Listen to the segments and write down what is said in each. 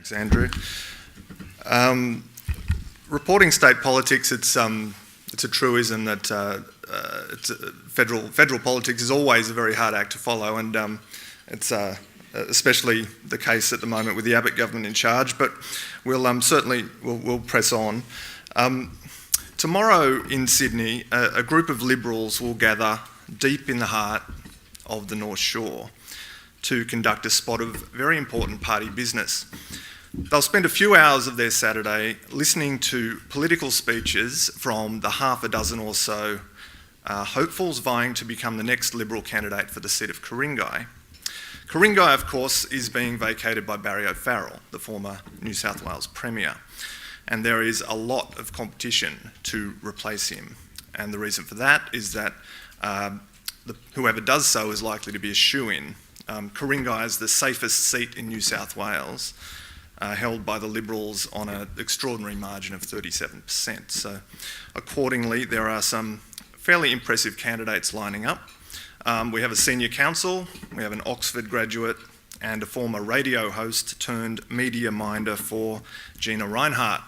Thanks, Andrew. Reporting state politics, it's a truism that federal politics is always a very hard act to follow, and it's especially the case at the moment with the Abbott government in charge. But we'll certainly press on. Tomorrow in Sydney, a group of Liberals will gather deep in the heart of the North Shore to conduct a spot of very important party business. They'll spend a few hours of their Saturday listening to political speeches from the half a dozen or so hopefuls vying to become the next Liberal candidate for the seat of Ku-ring-gai. Ku-ring-gai, of course, is being vacated by Barry O'Farrell, the former New South Wales Premier, and there is a lot of competition to replace him. And the reason for that is that whoever does so is likely to be a shoo-in. Ku-ring-gai is the safest seat in New South Wales, held by the Liberals on an extraordinary margin of 37%. So accordingly, there are some fairly impressive candidates lining up. We have a senior counsel, we have an Oxford graduate, and a former radio host turned media minder for Gina Rinehart.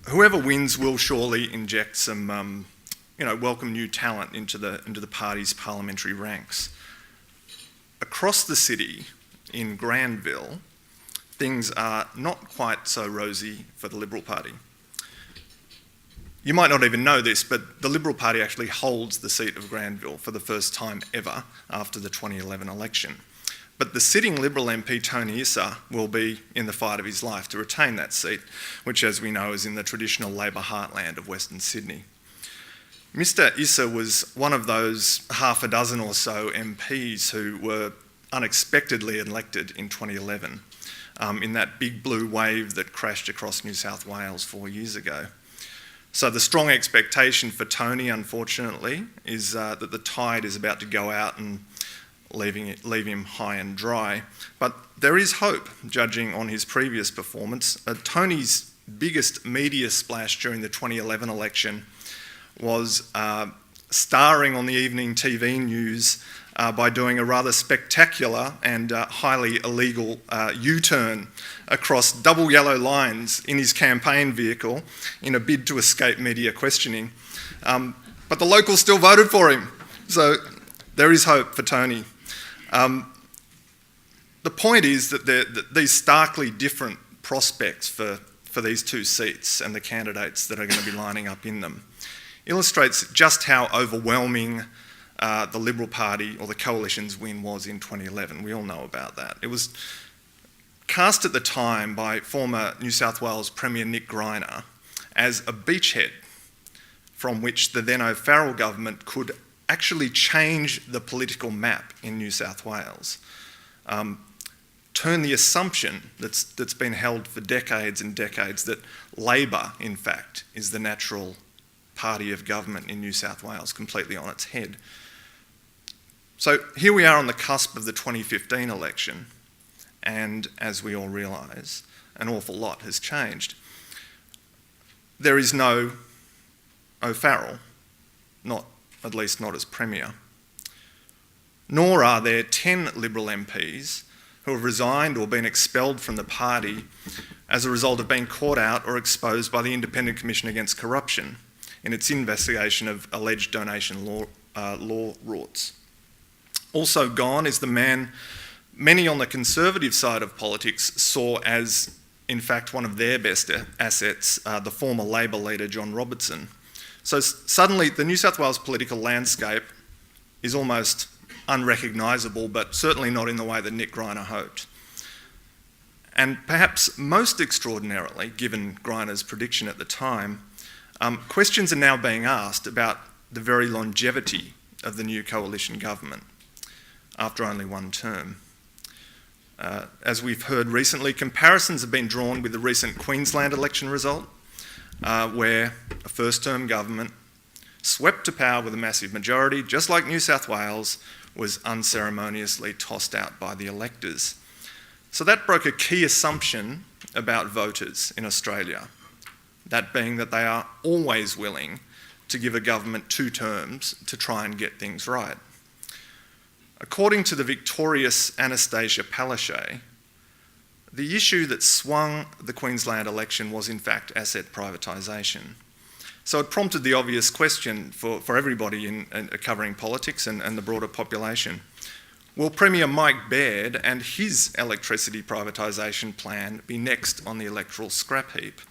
Whoever wins will surely inject some welcome new talent into the party's parliamentary ranks. Across the city, in Granville, things are not quite so rosy for the Liberal Party. You might not even know this, but the Liberal Party actually holds the seat of Granville for the first time ever after the 2011 election. But the sitting Liberal MP, Tony Issa, will be in the fight of his life to retain that seat, which, as we know, is in the traditional Labor heartland of Western Sydney. Mr Issa was one of those half a dozen or so MPs who were unexpectedly elected in 2011 in that big blue wave that crashed across New South Wales 4 years ago. So the strong expectation for Tony, unfortunately, is that the tide is about to go out and leave him high and dry. But there is hope, judging on his previous performance. Tony's biggest media splash during the 2011 election was starring on the evening TV news by doing a rather spectacular and highly illegal U-turn across double yellow lines in his campaign vehicle in a bid to escape media questioning. But the locals still voted for him, so there is hope for Tony. The point is that these starkly different prospects for these two seats and the candidates that are going to be lining up in them illustrates just how overwhelming the Liberal Party or the Coalition's win was in 2011. We all know about that. It was cast at the time by former New South Wales Premier Nick Greiner as a beachhead from which the then O'Farrell government could actually change the political map in New South Wales. Turn the assumption that's been held for decades and decades that Labor, in fact, is the natural party of government in New South Wales completely on its head. So here we are on the cusp of the 2015 election, and as we all realise, an awful lot has changed. There is no O'Farrell, at least not as Premier, nor are there 10 Liberal MPs who have resigned or been expelled from the party as a result of being caught out or exposed by the Independent Commission Against Corruption in its investigation of alleged donation law rorts. Also gone is the man many on the Conservative side of politics saw as, in fact, one of their best assets, the former Labor leader John Robertson. So suddenly the New South Wales political landscape is almost unrecognisable, but certainly not in the way that Nick Greiner hoped. And perhaps most extraordinarily, given Greiner's prediction at the time, questions are now being asked about the very longevity of the new coalition government after only one term. As we've heard recently, comparisons have been drawn with the recent Queensland election result, where a first-term government swept to power with a massive majority, just like New South Wales, was unceremoniously tossed out by the electors. So that broke a key assumption about voters in Australia, that being that they are always willing to give a government 2 terms to try and get things right. According to the victorious Anastasia Palaszczuk, The issue that swung the Queensland election was in fact asset privatisation. So it prompted the obvious question for everybody in covering politics and the broader population. Will Premier Mike Baird and his electricity privatisation plan be next on the electoral scrap heap?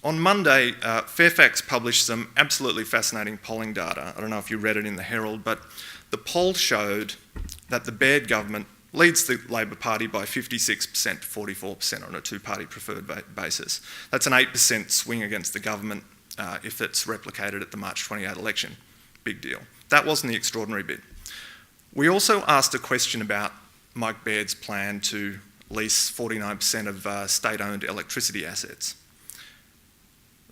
On Monday, Fairfax published some absolutely fascinating polling data. I don't know if you read it in the Herald, but the poll showed that the Baird government leads the Labor Party by 56% to 44% on a two-party preferred basis. That's an 8% swing against the government if it's replicated at the March 28 election. Big deal. That wasn't the extraordinary bit. We also asked a question about Mike Baird's plan to lease 49% of state-owned electricity assets.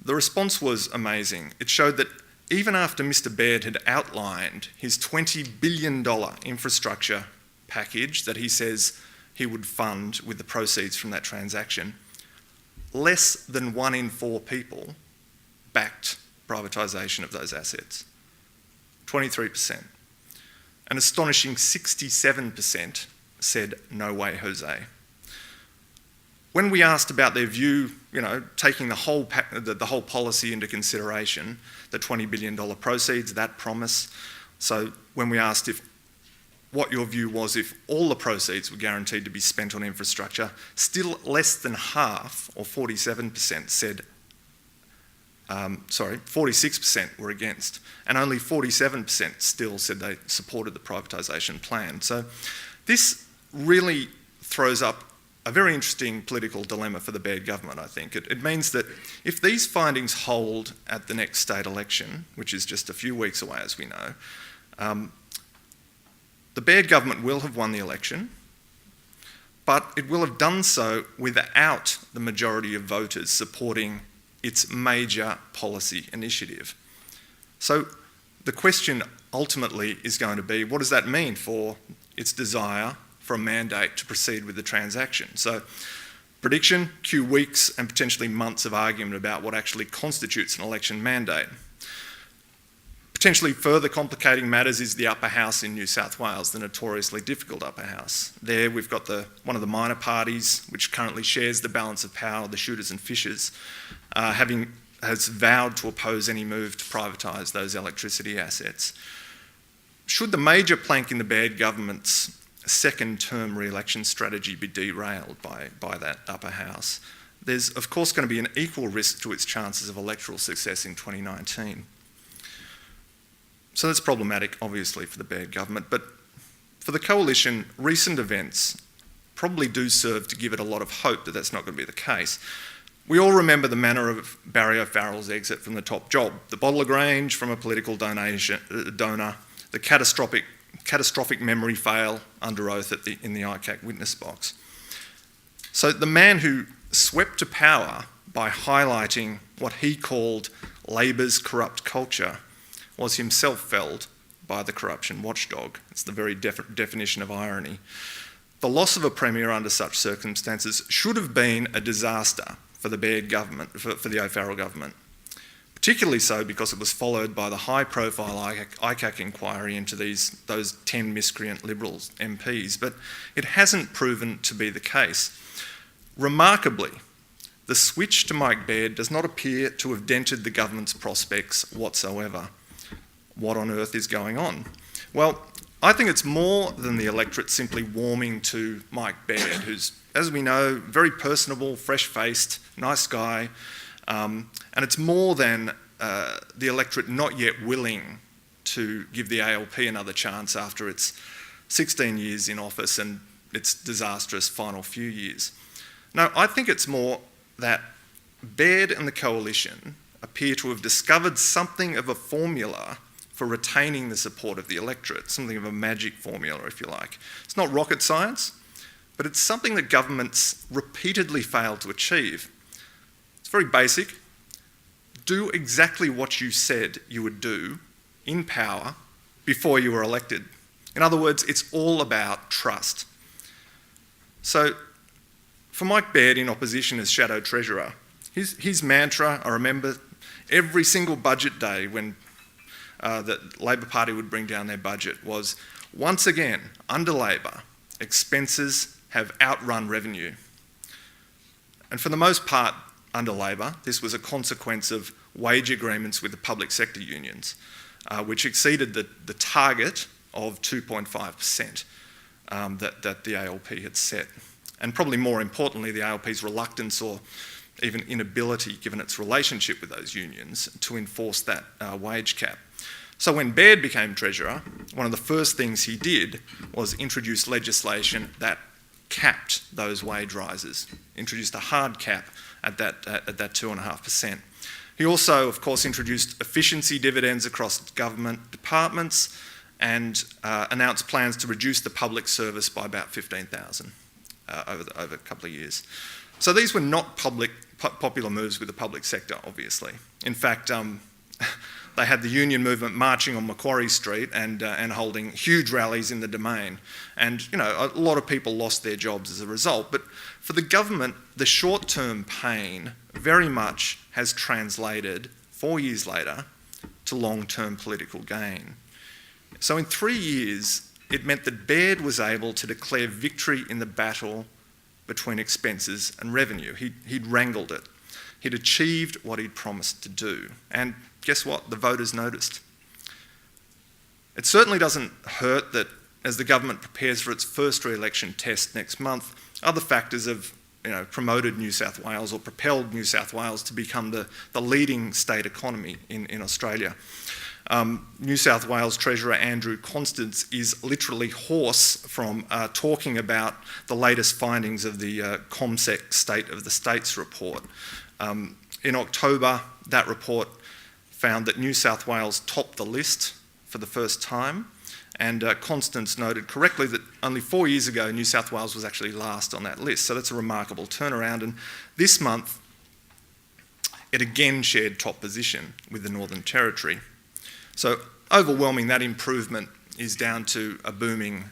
The response was amazing. It showed that even after Mr. Baird had outlined his $20 billion infrastructure package that he says he would fund with the proceeds from that transaction, less than 1 in 4 people backed privatisation of those assets. 23%. An astonishing 67% said, no way, Jose. When we asked about their view, taking the whole policy into consideration, the $20 billion proceeds, that promise, so when we asked what your view was if all the proceeds were guaranteed to be spent on infrastructure, still less than half, or 47%, said, 46% were against, and only 47% still said they supported the privatisation plan. So this really throws up a very interesting political dilemma for the Baird government, I think. It means that if these findings hold at the next state election, which is just a few weeks away as we know, the Baird government will have won the election, but it will have done so without the majority of voters supporting its major policy initiative. So the question ultimately is going to be, what does that mean for its desire for a mandate to proceed with the transaction? So prediction, cue weeks and potentially months of argument about what actually constitutes an election mandate. Potentially further complicating matters is the upper house in New South Wales, the notoriously difficult upper house. There we've got one of the minor parties, which currently shares the balance of power, the shooters and fishers, has vowed to oppose any move to privatise those electricity assets. Should the major plank in the Baird government's second-term re-election strategy be derailed by that upper house, there's of course going to be an equal risk to its chances of electoral success in 2019. So that's problematic, obviously, for the Baird government, but for the coalition, recent events probably do serve to give it a lot of hope that that's not going to be the case. We all remember the manner of Barry O'Farrell's exit from the top job, the bottle of Grange from a political donor, the catastrophic memory fail under oath in the ICAC witness box. So the man who swept to power by highlighting what he called Labor's corrupt culture was himself felled by the corruption watchdog. It's the very definition of irony. The loss of a premier under such circumstances should have been a disaster for the Baird government, for the O'Farrell government. Particularly so because it was followed by the high-profile ICAC inquiry into those 10 miscreant Liberals MPs, but it hasn't proven to be the case. Remarkably, the switch to Mike Baird does not appear to have dented the government's prospects whatsoever. What on earth is going on? Well, I think it's more than the electorate simply warming to Mike Baird, who's, as we know, very personable, fresh-faced, nice guy, and it's more than the electorate not yet willing to give the ALP another chance after its 16 years in office and its disastrous final few years. No, I think it's more that Baird and the coalition appear to have discovered something of a formula for retaining the support of the electorate, something of a magic formula, if you like. It's not rocket science, but it's something that governments repeatedly fail to achieve. It's very basic. Do exactly what you said you would do in power before you were elected. In other words, it's all about trust. So, for Mike Baird in opposition as Shadow Treasurer, his mantra, I remember, every single budget day when the Labor Party would bring down their budget was, once again, under Labor, expenses have outrun revenue. And for the most part, under Labor, this was a consequence of wage agreements with the public sector unions, which exceeded the target of 2.5% that the ALP had set. And probably more importantly, the ALP's reluctance or even inability, given its relationship with those unions, to enforce that wage cap. So when Baird became Treasurer, one of the first things he did was introduce legislation that capped those wage rises, introduced a hard cap at that 2.5%. He also, of course, introduced efficiency dividends across government departments and announced plans to reduce the public service by about 15,000 over a couple of years. So these were not popular moves with the public sector, obviously. In fact, they had the union movement marching on Macquarie Street and holding huge rallies in the Domain. And, you know, a lot of people lost their jobs as a result. But for the government, the short-term pain very much has translated 4 years later to long-term political gain. So in 3 years, it meant that Baird was able to declare victory in the battle between expenses and revenue. He'd wrangled it. He'd achieved what he'd promised to do. And guess what? The voters noticed. It certainly doesn't hurt that as the government prepares for its first re-election test next month, other factors have promoted New South Wales or propelled New South Wales to become the leading state economy in Australia. New South Wales Treasurer Andrew Constance is literally hoarse from talking about the latest findings of the ComSec State of the States report. In October, that report found that New South Wales topped the list for the first time, and Constance noted correctly that only 4 years ago New South Wales was actually last on that list, so that's a remarkable turnaround. And this month, it again shared top position with the Northern Territory. So overwhelming that improvement is down to a booming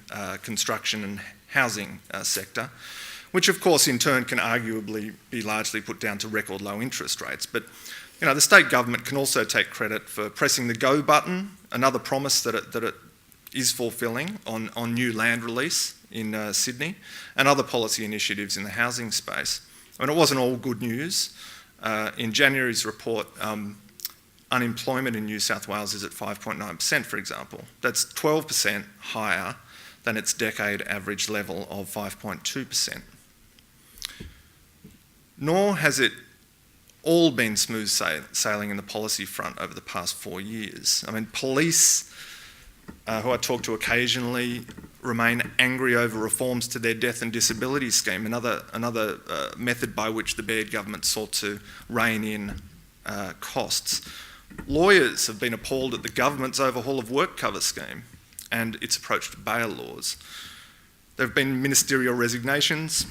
construction and housing sector, which of course in turn can arguably be largely put down to record low interest rates. But the state government can also take credit for pressing the go button, another promise that it is fulfilling on new land release in Sydney, and other policy initiatives in the housing space. I mean, it wasn't all good news. In January's report, unemployment in New South Wales is at 5.9%, for example. That's 12% higher than its decade average level of 5.2%. Nor has it all been smooth sailing in the policy front over the past 4 years. I mean, police, who I talk to occasionally, remain angry over reforms to their death and disability scheme, another method by which the Baird government sought to rein in costs. Lawyers have been appalled at the government's overhaul of work cover scheme and its approach to bail laws. There have been ministerial resignations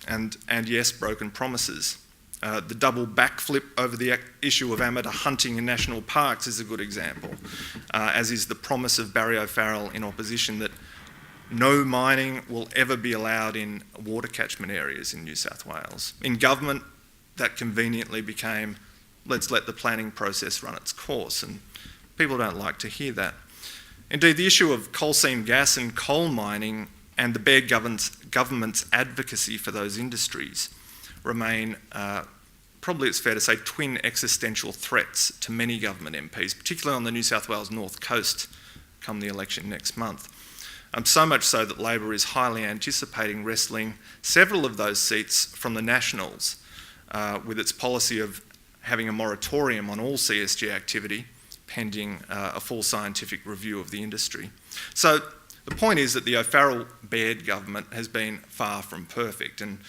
and yes, broken promises. The double backflip over the issue of amateur hunting in national parks is a good example, as is the promise of Barry O'Farrell in opposition that no mining will ever be allowed in water catchment areas in New South Wales. In government, that conveniently became, let's let the planning process run its course, and people don't like to hear that. Indeed, the issue of coal seam gas and coal mining and the Baird government's advocacy for those industries remain, probably it's fair to say, twin existential threats to many government MPs, particularly on the New South Wales North Coast come the election next month. So much so that Labor is highly anticipating wresting several of those seats from the Nationals with its policy of having a moratorium on all CSG activity pending a full scientific review of the industry. So the point is that the O'Farrell-Baird government has been far from perfect, and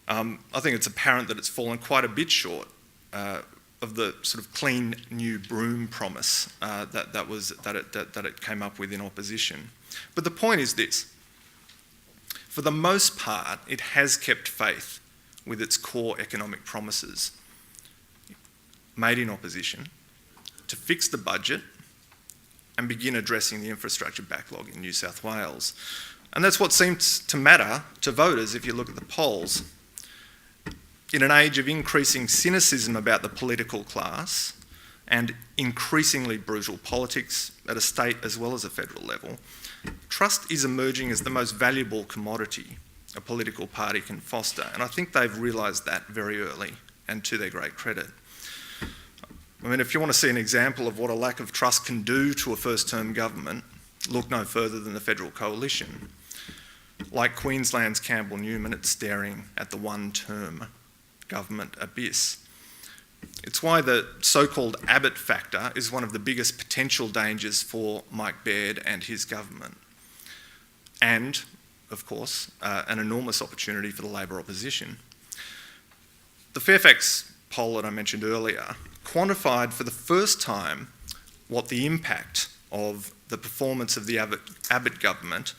I think it's apparent that it's fallen quite a bit short of the sort of clean new broom promise that it came up with in opposition. But the point is this: for the most part, it has kept faith with its core economic promises made in opposition to fix the budget and begin addressing the infrastructure backlog in New South Wales. And that's what seems to matter to voters if you look at the polls. In an age of increasing cynicism about the political class and increasingly brutal politics at a state as well as a federal level, trust is emerging as the most valuable commodity a political party can foster. And I think they've realised that very early, and to their great credit. I mean, if you want to see an example of what a lack of trust can do to a first-term government, look no further than the federal coalition. Like Queensland's Campbell Newman, it's staring at the one-term government abyss. It's why the so-called Abbott factor is one of the biggest potential dangers for Mike Baird and his government. And, of course, an enormous opportunity for the Labor opposition. The Fairfax poll that I mentioned earlier quantified for the first time what the impact of the performance of the Abbott government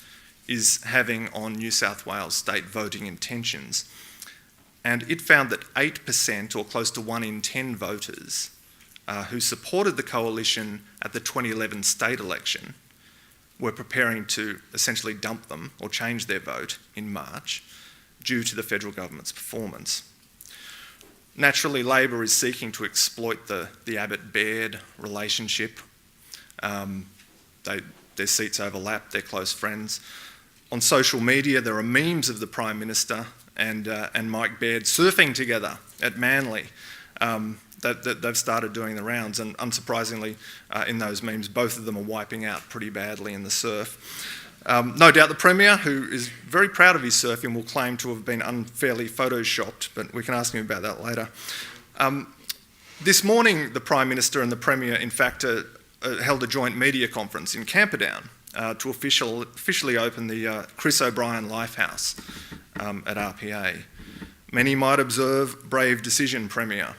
is having on New South Wales state voting intentions. And it found that 8%, or close to 1 in 10 voters who supported the coalition at the 2011 state election were preparing to essentially dump them or change their vote in March due to the federal government's performance. Naturally, Labor is seeking to exploit the Abbott-Baird relationship. Their seats overlap, they're close friends. On social media, there are memes of the Prime Minister and Mike Baird surfing together at Manly. That they've started doing the rounds, and unsurprisingly, in those memes, both of them are wiping out pretty badly in the surf. No doubt the Premier, who is very proud of his surfing, will claim to have been unfairly photoshopped, but we can ask him about that later. This morning, the Prime Minister and the Premier, in fact, held a joint media conference in Camperdown to officially open the Chris O'Brien Lifehouse at RPA. Many might observe, brave decision, Premier,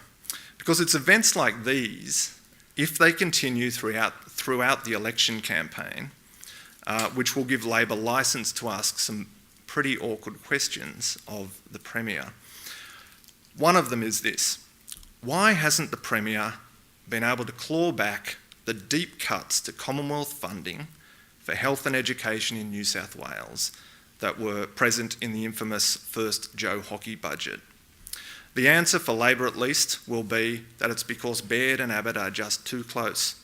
because it's events like these, if they continue throughout the election campaign, which will give Labor licence to ask some pretty awkward questions of the Premier. One of them is this: why hasn't the Premier been able to claw back the deep cuts to Commonwealth funding for health and education in New South Wales that were present in the infamous first Joe Hockey budget? The answer, for Labor at least, will be that it's because Baird and Abbott are just too close.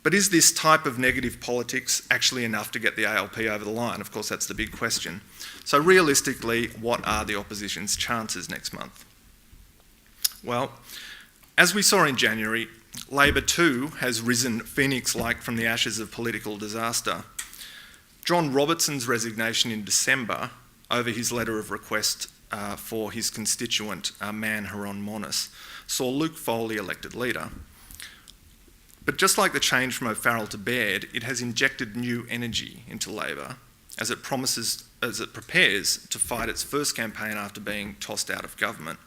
But is this type of negative politics actually enough to get the ALP over the line? Of course, that's the big question. So realistically, what are the opposition's chances next month? Well, as we saw in January, Labor too has risen phoenix-like from the ashes of political disaster. John Robertson's resignation in December over his letter of request for his constituent, Manharon Monis, saw Luke Foley elected leader. But just like the change from O'Farrell to Baird, it has injected new energy into Labor as it prepares to fight its first campaign after being tossed out of government.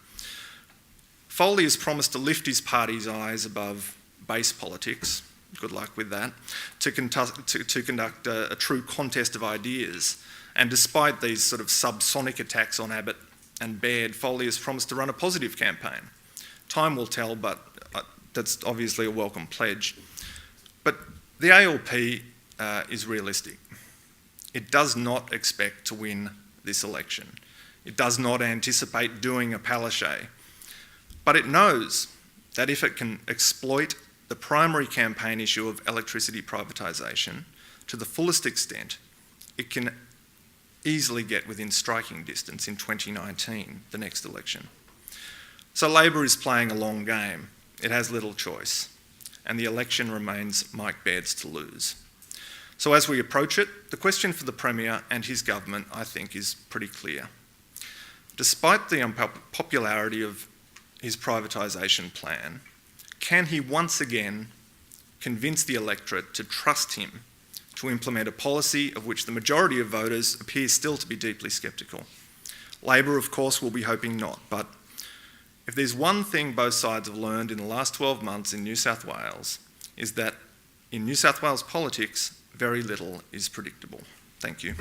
Foley has promised to lift his party's eyes above base politics, good luck with that, to conduct a true contest of ideas. And despite these sort of subsonic attacks on Abbott and Baird, Foley has promised to run a positive campaign. Time will tell, but that's obviously a welcome pledge. But the ALP is realistic. It does not expect to win this election. It does not anticipate doing a Palaszczuk. But it knows that if it can exploit the primary campaign issue of electricity privatisation to the fullest extent, it can easily get within striking distance in 2019, the next election. So Labor is playing a long game. It has little choice, and the election remains Mike Baird's to lose. So as we approach it, the question for the Premier and his government, I think, is pretty clear. Despite the unpopularity of his privatisation plan, can he once again convince the electorate to trust him to implement a policy of which the majority of voters appear still to be deeply sceptical? Labor, of course, will be hoping not, but if there's one thing both sides have learned in the last 12 months in New South Wales, is that in New South Wales politics, very little is predictable. Thank you.